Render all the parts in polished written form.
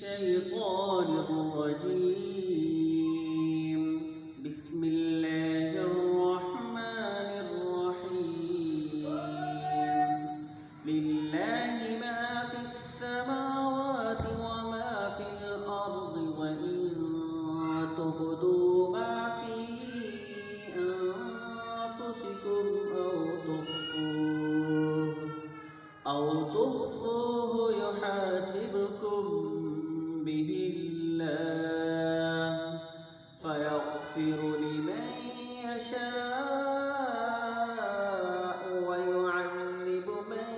الشيطان الرجيم. بسم الله الرحمن الرحيم. لله ما في السماوات وما في الأرض، وإن تبدوا ما في أنفسكم أو تخفوه يحاسبكم به الله، فيغفر لمن يشاء ويعذب من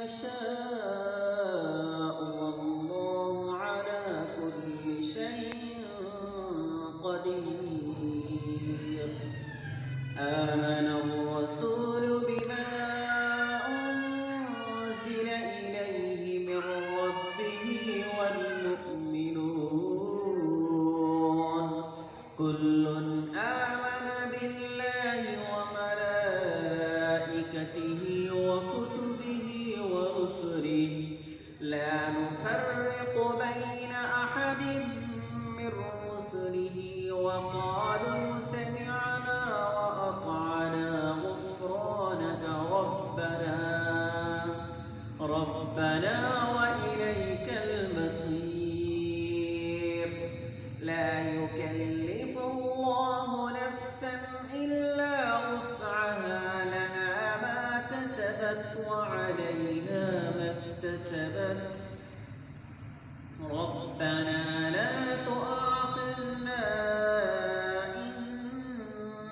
يشاء، والله على كل شيء قدير. آمن الرسول بما أنزل إليه من ربه والمؤمنون كل آمن بالله وملائكته وكتبه ورسله لا نفرق بين أحد من رسله، وقالوا سمعنا وأطعنا غفرانك ربنا وإليك المصير. لا يكلف الله نفسا إلا وسعها، لها ما كسبت وعليها ما اكتسبت. ربنا لا تؤاخذنا إن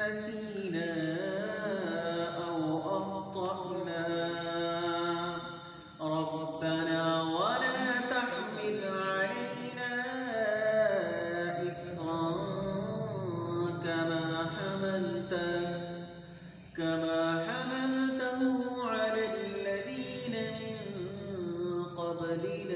نسينا أو أخطأنا، ربنا ولا تحمل علينا إصرا كما حملته على الذين من قبلنا.